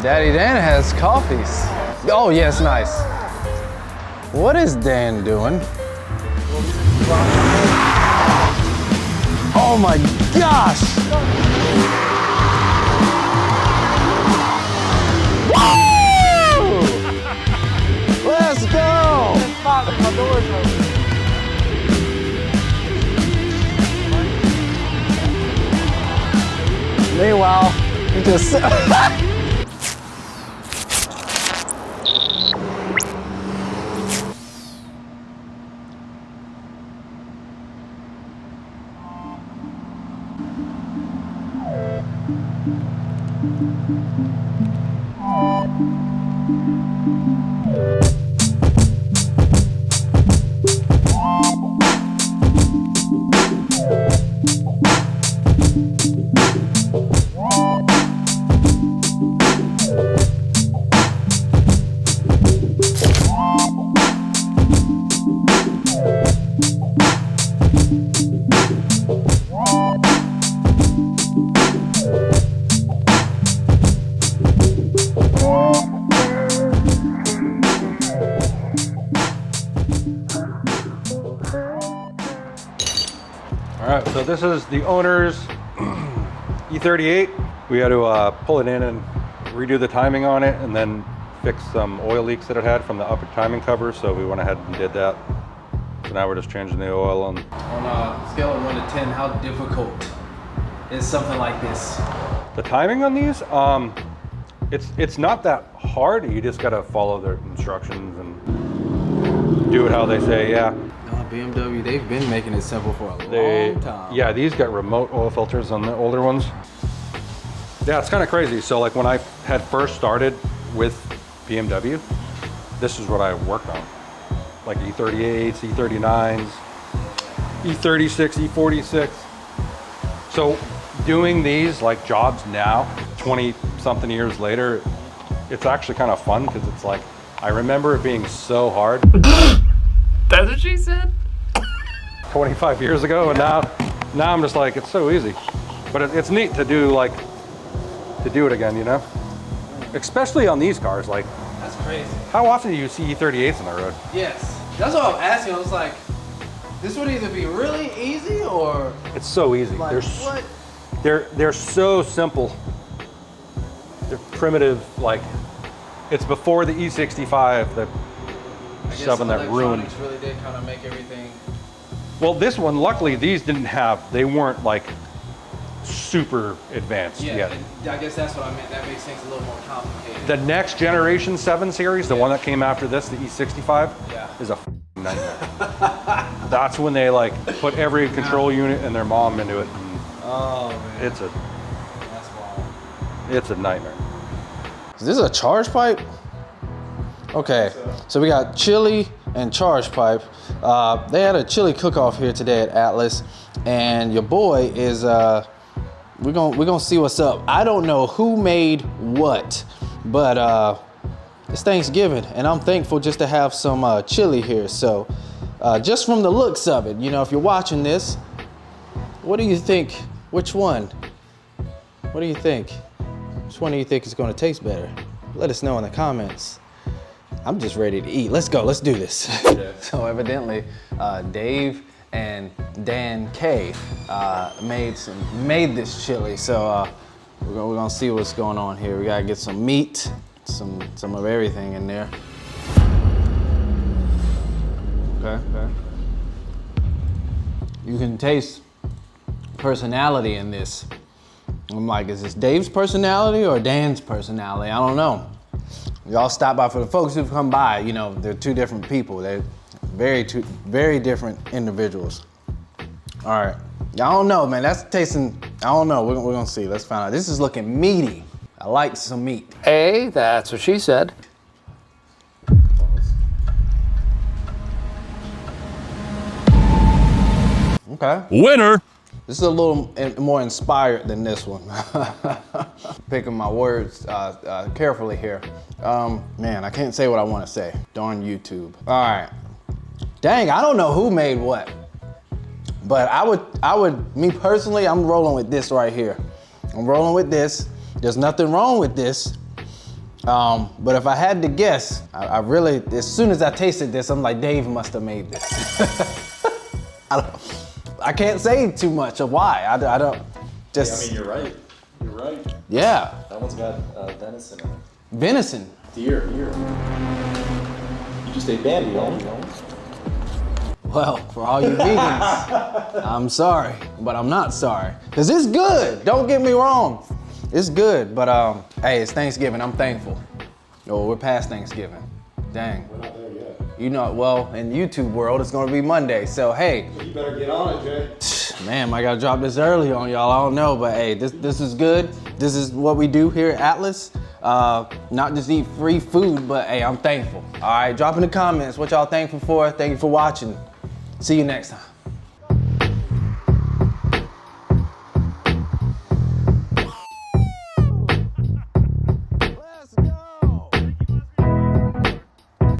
Daddy Dan has coffees. Oh, yes, nice. What is Dan doing? Oh my gosh! Woo! Let's go! My door's open. Meanwhile, you just All right, so this is the owner's E38. We had to pull it in and redo the timing on it and then fix some oil leaks that it had from the upper timing cover. So we went ahead and did that. So now we're just changing the oil. On a scale of 1 to 10, how difficult is something like this? The timing on these, it's not that hard. You just gotta follow their instructions and do it how they say, yeah. BMW, they've been making it simple for a long time. Yeah, these got remote oil filters on the older ones. Yeah, it's kind of crazy. So like when I had first started with BMW, this is what I worked on. Like E38s, E39s, E36, E46. So doing these like jobs now, 20 something years later, it's actually kind of fun because it's like, I remember it being so hard. That's what she said? 25 years ago, and now I'm just like, it's so easy. But it's neat to do it again, you know? Especially on these cars, like. That's crazy. How often do you see E38s on the road? Yes, that's what I'm asking. I was like, this would either be really easy or. It's so easy. Like, what? They're so simple. They're primitive, like, it's before the E65 that stuff in that ruined. Really did kind of make everything. Well, this one, luckily, these didn't have, they weren't like super advanced yet. I guess that's what I meant. That makes things a little more complicated. The next generation 7 Series, the one that came after this, the E65, is a nightmare. That's when they like put every control unit and their mom into it. Oh man. That's wild. It's a nightmare. Is this a charge pipe? Okay, so we got chili and charge pipe. They had a chili cook-off here today at Atlas, and your boy is, we're gonna see what's up. I don't know who made what, but it's Thanksgiving, and I'm thankful just to have some chili here. So just from the looks of it, you know, if you're watching this, what do you think? Which one? What do you think? Which one do you think is gonna taste better? Let us know in the comments. I'm just ready to eat. Let's go, let's do this. Yeah. So evidently, Dave and Dan K made this chili. So we're gonna see what's going on here. We gotta get some meat, some of everything in there. Okay. You can taste personality in this. I'm like, is this Dave's personality or Dan's personality? I don't know. Y'all stop by. For the folks who've come by, you know, they're two different people. They're very different individuals. All right, I don't know, man. That's tasting, I don't know. We're gonna see. Let's find out. This is looking meaty. I like some meat. Hey, that's what she said. Okay. Winner. This is a little more inspired than this one. Picking my words carefully here. Man, I can't say what I want to say. Darn YouTube. All right. Dang, I don't know who made what. But I would, me personally, I'm rolling with this right here. I'm rolling with this. There's nothing wrong with this. But if I had to guess, I really, as soon as I tasted this, I'm like, Dave must have made this. I can't say too much of why. I don't, just. Yeah, I mean, you're right. You're right. Yeah. That one's got venison in it. Venison. Deer. You just ate Bambi, don't you? Well, for all you vegans, I'm sorry, but I'm not sorry. Cause it's good, don't get me wrong. It's good, but hey, it's Thanksgiving, I'm thankful. Oh, we're past Thanksgiving, dang. We're not there yet. You know, well, in YouTube world, it's gonna be Monday, so hey. You better get on it, Jay. Man, I gotta drop this early on y'all, I don't know, but hey, this is good. This is what we do here at Atlas. Not just eat free food, but hey, I'm thankful. All right, drop in the comments what y'all thankful for. Thank you for watching. See you next time.